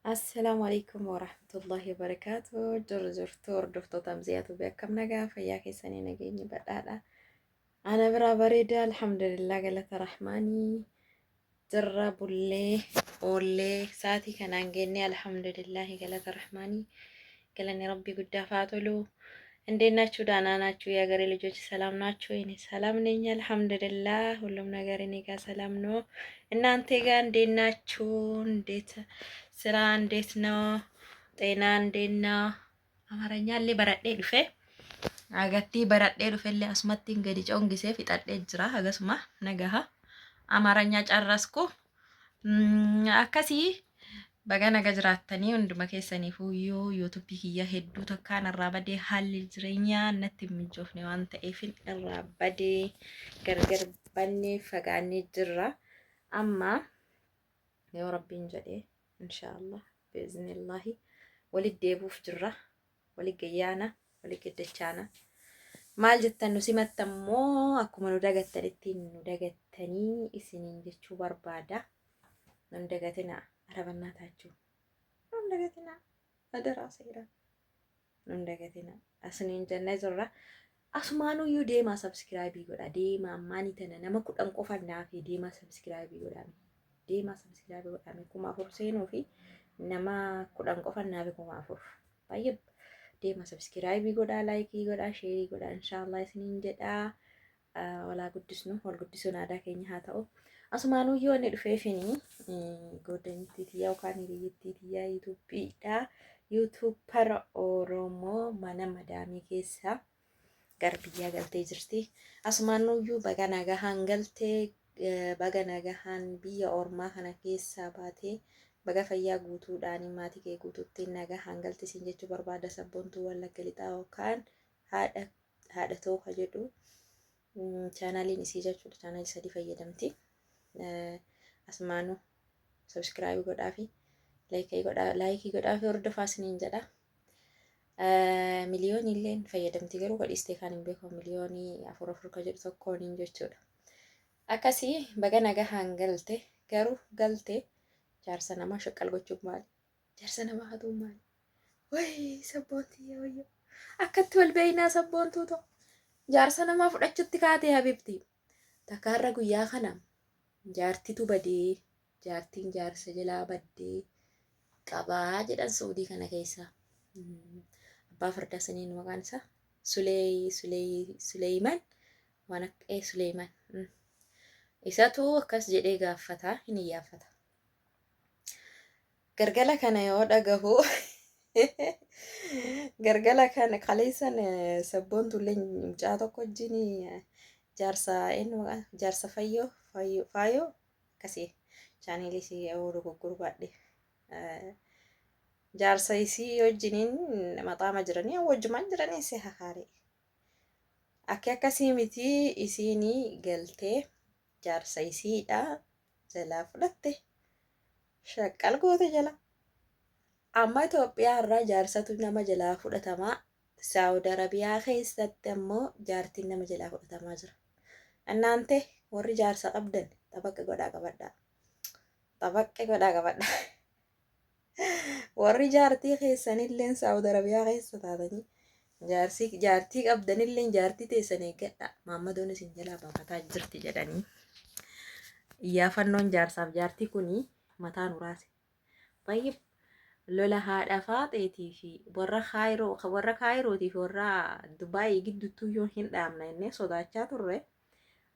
السلام عليكم ورحمة الله وبركاته. جرجرتو وردفتو تمزياتو بكم نجا فياكي سني نجيني بدادا. أنا برا بريدة الحمد لله قالت رحماني جرب اللي واللي ساتي كان انجيني الحمد لله قالت رحماني قالني ربي قد فاتلو እንዴት ናችሁ? ዳና ናችሁ? የሀገሬ ልጆች ሰላም ናችሁ? እኔ ሰላም ነኝ አልሐምዱሊላህ። ሁሉም ነገር እኔ ጋር ሰላም ነው። እናንተ ጋር እንዴት ናችሁ? እንዴት ስራ እንዴት ነው? ጤና እንዴት ነው? አማርኛ ላይ በረዴ ዱፌ አገቲ በረዴ ዱፌ አስመቲ እንግዲህ ጮንጊሴ ፊጠዴ ጅራ አገስማ ነገሃ አማርኛ ጨረስኩ አከሲ baga naga jiraatanii hunduma keessaniifuu yuutuubii kiyya hedduu takkaan irraa badee haalli jireenyaa natti hin mijoofne waan ta'eefin irraa badee gargar bannee fagaannee jirra. Amma yoo rabbiin jedhee inshaallah biiznillaahi walit deebuuf jirra. Walit gayyaana walit gaddachaana. Maal jettan nu simattammoo akkuma nu dagattanitti nu dagattanii isiniin jechuu barbaada. Nu dagatina. አረበናታችሁ እንደገትና አደራሰ ይላል እንደገትና አስኒን ጀነ ዙራ አስማኑ ዩ ዴማ ሰብስክራይብ ይጎዳ ዴማ ማኒ ተነ ነመ ኩዳን ቆፋና ፊ ዴማ ሰብስክራይብ ይጎዳ ዴማ ሰብስክራይብ ይጎዳ ኩማ ፎርሴኖ ፊ ነማ ኩዳን ቆፋና ፊ ኩማ ፎር ባይብ ዴማ ሰብስክራይብ ይጎዳ ላይክ ይጎዳ ሼር ይጎዳ ኢንሻአላህ አስኒን ጀዳ ወላ ጉድስ ነው ወል ጉድስ ናዳ ከኛ ሃታው Asumaanuu yoo inni dhufeefini godintiiti yookaan hiriyyittiiti yuutuubiidha. Yuutuubara Oromoo mana madaamii keessa gara biyyaa galtee jirti. Asumaanuu baga nagahaan galtee baga nagahaan biyya ormaa kana keessaa baatee baga fayyaa guutuudhaan maatii kee guutuutti nagahaan galtee siin jechuu barbaada. Sabboontuu Wallagga Lixaa yookaan haadha tooka jedhu chaanaaliin isii jechuudha. Chaanaalii sadii fayyadamti. Asmaanu subscribe godhaafi laayikii godhaafi hordofaa isiniin jedha. Miliyoonii illee fayyadamti garuu gadhiistee kan hin beeku miliyoonii 4 ka jedhu tokkoon jechuudha. Akkasii baga nagahaan galte garuu galte jaarsa namaa shaqqal gochuun maali? Jaarsa namaa hatuun maali? Wayii sabboontii yoo akkatti wal beeynaa sabboontuu ta'u jaarsa namaa fudhachuutti kaatee habibti takkaarra guyyaa kana jaartitu badee jaartiin jaarsa jalaa baddee qabaa jedhan Saudii kana keessa abbaa fardaa saniin maqaan isaa Suleyman waan akka Suleyman isatu akkas jedhee gaafata hin iyyaafata. Gargala kana yoo dhagahu gargala kana kaleessan sabboontuullee mucaa tokko wajjin jaarsa faayoo akkasii chaanelii isii oolu gurgurbaadhe jaarsa isii wajjiniin maxaama jiranii wajjumaan jiranii isii hakaare akkasii miti isiinii galtee jaarsa isiidha jalaa fudhatte shaqqal goote jala amma Itoophiyaa irraa jaarsatu nama jalaa fudhatamaa Saawud Arabiyaa keessatti ammoo jaartiin nama jalaa fudhatamaa jira. Annaante warri jaarsa qabdan tabaqqe godhaa qabadhaa. Tabaqqe godhaa qabadhaa. Warri jaartii keessanillee Saawud Arabiyaa keessa taatanii jaartii qabdanillee jaartii teessan eeggadhaa. Maammadoon isin jalaa baafataa jirti jedhanii. Iyyaafannoon jaarsaaf jaartii kunii mataa nuraase. Baay'ee lola haadha faaxeetii fi warra kaayirootii fi warra Dubaayii gidduutti yoo hin dhaamne inni sodaachaa turre.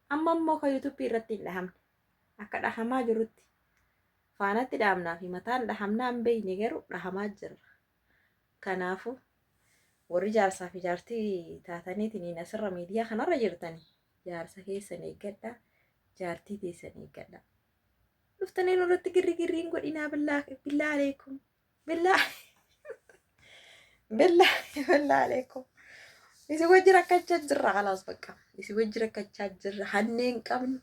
Amma immoo kan yuutuubii irratti hin dhahamne akka dhahamaa jirutti faanatti dhahamnaa fi mataan dhahamnaa hin beekne garuu dhahamaa jirra. Kanaafuu warri jaarsaa fi jaartii taataniitiin asirra miidiyaa kanarra jirtanii jaarsa keessan eeggadhaa jaartii teessan eeggadhaa. Dhuftanii nurratti girriin godhinaa billaa aleekum billaa aleekum. Isi wajji rakkachaa jirra khalaas bakka. Isi wajji rakkachaa jirra hanneen qabnu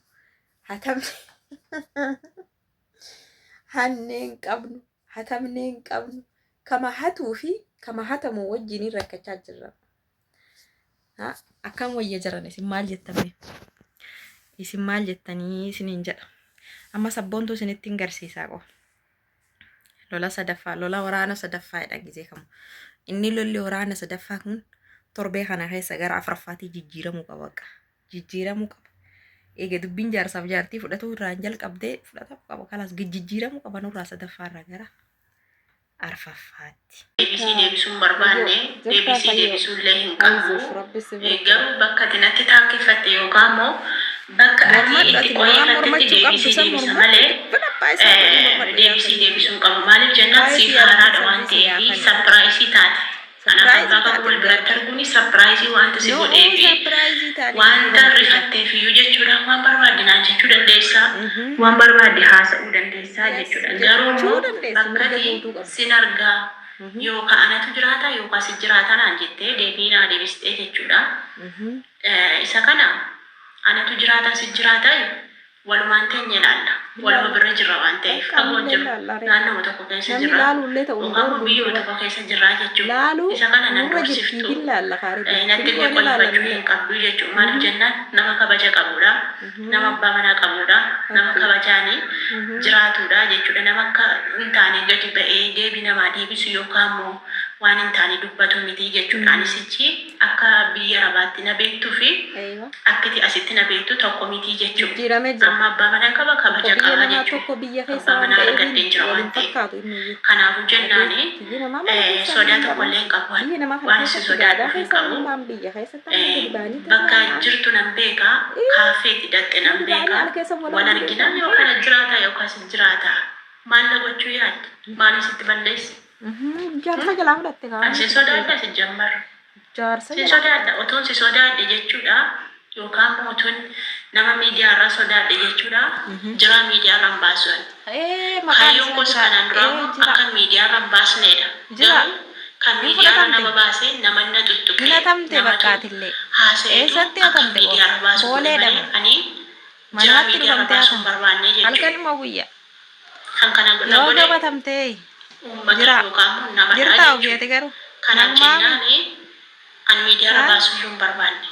hatamneen qabnu kama hatuu fi kama hatamu wajjiniin rakkachaa jirra. Akkam wayya jiran isin maal jettanii? Isin maal jettanii isiniin jedha. Amma sabboontuu isinitti hin garsiisaa qaba. lola sadaffaa lola waraana sadaffaadha gisee kamu inni lolli waraana sadaffaa kun torbee kana keessa gara afuraffaatii jijjiiramuu qaba jijjiiramuu qaba eega dubbiin jaarsaaf jaartii fudhatu irraan jalqabdee fudhatamu qaba kalaas jijjiiramuu qaba nurraa sadaffaarra gara arfaffaatti. Deebisii deebisuun barbaanne deebisii deebisuun illee hin qabu garuu bakka dinatti taakkifatte yookaan immoo bakka ati itti qo'eeffattetti deebisii deebisa malee deebisii deebisuun qabu maaliif jennaan siif haaraadha waan ta'eef sapiraayisii taate. Anak bakka wal biratti arguuni sapiraayisii wanta si godheefi wanta rifatteef iyyuu jechuudha waan barbaadde naan jechuu dandeessaa waan barbaadde haasa'uu dandeessaa jechuudha garuu bakka sin argaa yookaan anatu jiraata yookaan si jiraata naan jettee deebii naa deebistee jechuudha isa kana anatu jiraata si jiraata walumaan teenya ilaalla waluma birra jirra waan ta'eef agoon jiru naannoo tokko keessa jirra yookaan biyyoo tokko keessa jirra jechuudha isa kana nan dursiftu natti illee qolifachuu hin qabdu jechuudha maaliif jennaan nama kabaja qabudha nama abbaa manaa qabudha nama kabajaanii jiraatudha jechuudha nama akka hin taane gadi ba'ee deebii namaa deebisu yookaan immoo waan hin taane dubbatu miti jechuudha anisichi akka biyya rabaatti na beektuu fi akkati asitti na beektu tokko miti jechuudha amma abbaa manaa qaba kabaja qaba jechuudha abbaa manaa argadhee jira waan ta'eef kanaafuu jennaani sodaa tokkollee hin qabu waan isin sodaadhu hin qabu bakka jirtu nan beeka kaafeetti dhaqxe nan beeka wal argina yookaan jiraata yookaan sin jiraata maal na gochuu yaadde maal isitti balleessi jaarsa jalaa fudhatte kaa si sodaadha si jammaru jaarsa si sodaadha otoon si sodaadhe jechuudha yookaan mootuun nama miidiyaa irraa sodaadhe jechuudha jira miidiyaa irraan baasuun kaayyoon gosa kanaan dura akka miidiyaa irraan baasneedha jira kan miidiyaa irra nama baasee namanna tuttuqee filatamte bakkaatillee eessatti hatamte booleedha ani jira miidiyaa irra baasuun barbaanne jechuudha halkan immoo guyyaa kan kana yoo gabatamte jira jirtaa ofiiti garuu kanaaf jennaani an miidiyaa irra baasuun hin barbaanne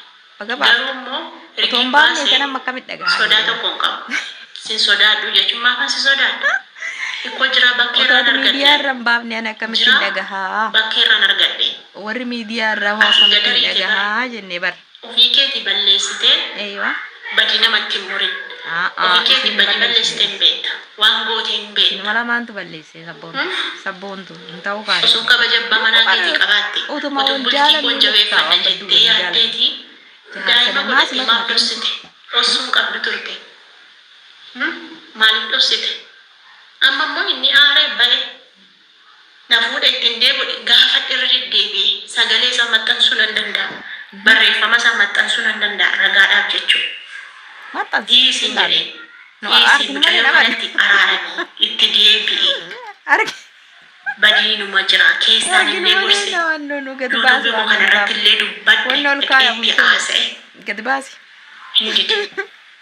garuu immoo utuun baafne kanam akkamitti dhagaa sodaa tokko hin qabu sin sodaadhu jechuun maafan si sodaadha ikkoo jira bakkee irraan argadhe miidiyaa irra hin baafne an akkamitti dhagahaa bakkee irraan argadhe warri miidiyaa irra haasamutti dhagahaa jennee bar ofii keetii balleessitee badii namatti hin murin ofii keetii badii balleessitee hin beekta waan gootee hin beekta sinuma lamaantu balleesse sabboontu hin ta'uu kaane osoo kabaja abbaa manaa keetii qabaatte utuma wal bultii kun jabeeffadha jettee yaaddeeti daa'ima godhattee maaf dhoksite dhoksuun qabdu turte maaliif dhoksite amma immoo inni aaree ba'e na fuudha ittiin deebi'u gaafa irra deddeebi'ee sagalee isaa maxxansuu nan danda'a barreeffama isaa maxxansuu nan danda'a ragaadhaaf jechuudha dhiisiin jedhee dhiisii mucayyoo kanatti araaramee itti deebi'ee badiinuma jira keessaan illee gorse duuba kanarratti illee dubbadhe itti haasa'e gadi baasi hindidi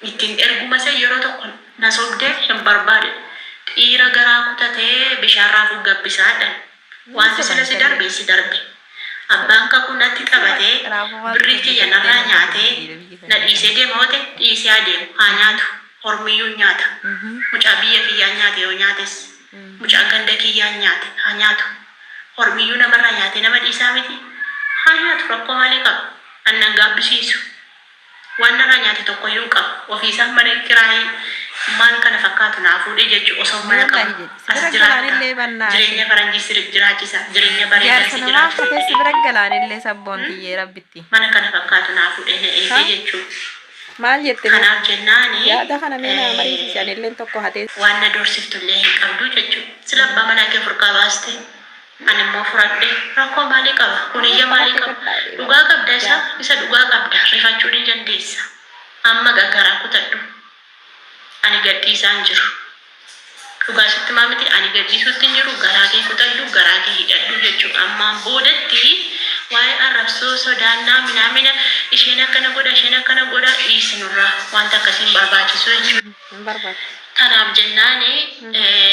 ittiin erguma isa yeroo tokko na sobdee hin barbaade dhiira garaa kutatee bishaan raafuu gabbisaadhaan wanti sila si darbe abbaan kakuu natti qabatee birrii kiyya narraa nyaatee na dhiisee deemoote dhiisee adeemu haa nyaatu hormiyyuu nyaata mucaa biyya kiyyaa nyaate yoo nyaates mucaa ganda kiyyaa nyaate haa nyaatu hormiyyuu namarraa nyaate nama dhiisaa miti haa nyaatu rakkoo maalii qabu annan gaabbisiisu waan narraa nyaate tokkoyyuu qabu ofiisaa mana kiraayii maal kana fakkaatu naa fuudhee jechuu osoo mana qabu as jiraata jireenya faranjii jiraachisa jireenya bareedaa si jiraachisa keessi bira galaanillee sabboontiyyee rabbitti mana kana fakkaatu naa fuudhee na eegee jechuu maal jette kanaaf jennaani yaada kana meena mariisisanillee tokko hatee waan na doorsiftuillee hin qabdu jechuu sila abbaa manaa kee furkaa baaste ani immoo furadhe rakkoo maalii qaba kuniyya maalii qaba dhugaa qabda isa dhugaa qabda rifachuu ni dandeessa amma gaggaraa kutadhu ani gadhiisaan jiru dhugaa sitti maamiti ani gadhiisuutti hin jiru garaa kee kutadhu garaa kee hidhadhu jechuudha ammaan boodatti waa'ee arrabsoo sodaannaa minaamina isheen akkana godha dhiisinurraa wanta akkasiin barbaachisu jechuudha kanaaf jennaani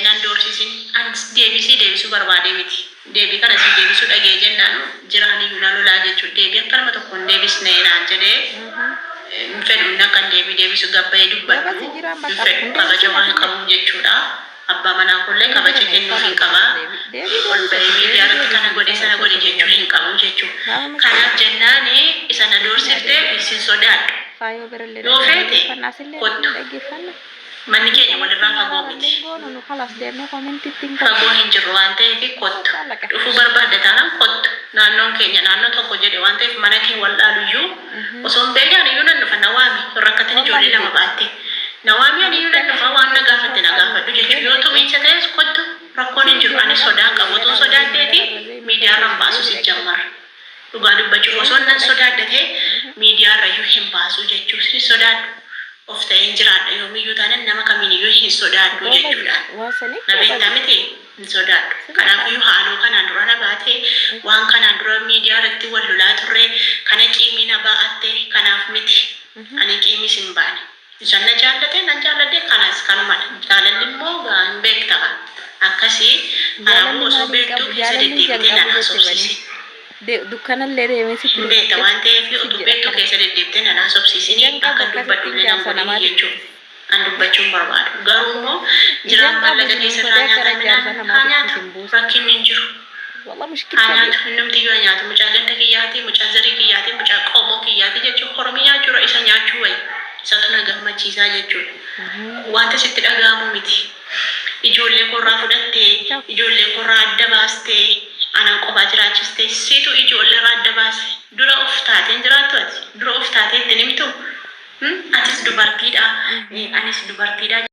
nan doorsisin an deebisuu barbaade miti deebii kana si deebisuu dhagee jennaanu jiraaniyyuu na lolaa jechuudha deebii akkanuma tokkoon deebisnee naan jedhee fedhuun akkan deebisu gabbayee dubbadhu fedhu kabaja waan qabuuf jechuudha abbaa manaa kullee kabaja kennuu hin qaba. Ol bahee miidiyaarratti kana godhe sana godhe jechuu hin qabu jechuudha. Kanaaf jennaan isa na doorsifte isin sodaadhu. Yoo feete kottu. Manni keenya walirraa fagoo miti. Fagoo hin jiru waan ta'eef kottu. Dhufuu barbaadda taanaan kottu. Naannoon keenya naannoo tokko jedhe waan ta'eef mana kee wallaaluyyuu osoo hin beekaan iyyuu nan dhufa na waami rakkatanii ijoollee lama baatte. Na waami ani iyyuu nan dhufa waan na gaafatte na gaafadhu jechuudha. Yoo tumiinsa ta'es kottu rakkoon hin jiru. Ani sodaan qabu otoo sodaaddeeti miidiyaarraan baasu si jammara. Dhugaa dubbachuuf osoo nan sodaaddatee miidiyaarrayyuu hin baasu jechuudha. Si sodaadhu. Of ta'een jiraadha yoomiyyuu taanaan nama kamiiniyyuu hin sodaadhu jechuudha. Na beektaa miti hin sodaadhu. Kanaafiyyuu haaloo kanaan dura na baate waan kanaan dura miidiyaa irratti wal lolaa turre kana qiimii na baa'atte kanaaf miti. Ani qiimiis hin baane. Isaan na jaallate nan jaalladhe kanas kanumadha. Jaalalli immoo hin beektaa akkasii kanaafuu osoo beektuu keessa deddeebitee na haasofsiisi. Dukkanallee deemee sitti beekta waan ta'eef utuu beektuu keessa deddeebitee na haasofsiisini akka dubbadhullee nan godhin jechuudha. An dubbachuun barbaadu. Garuu immoo jiraan maallaqa keessa haa nyaatu rakkinni hin jiru. Haa nyaatu innumtiyyuu haa nyaatu mucaa ganda kiyyaati mucaa zarii kiyyaati mucaa qomoo kiyyaati jechuun horomii nyaachuu isa nyaachuu wayi isatu na gammachiisaa jechuudha. Wanta sitti dhaga'amu miti. Ijoollee korraa fudhattee ijoollee korraa adda baastee anan kophaa jiraachiste siitu ijoollee adda baase dura of taateen jiraattu ati dura of taateetti nimtu atis dubartiidha anis dubartiidha.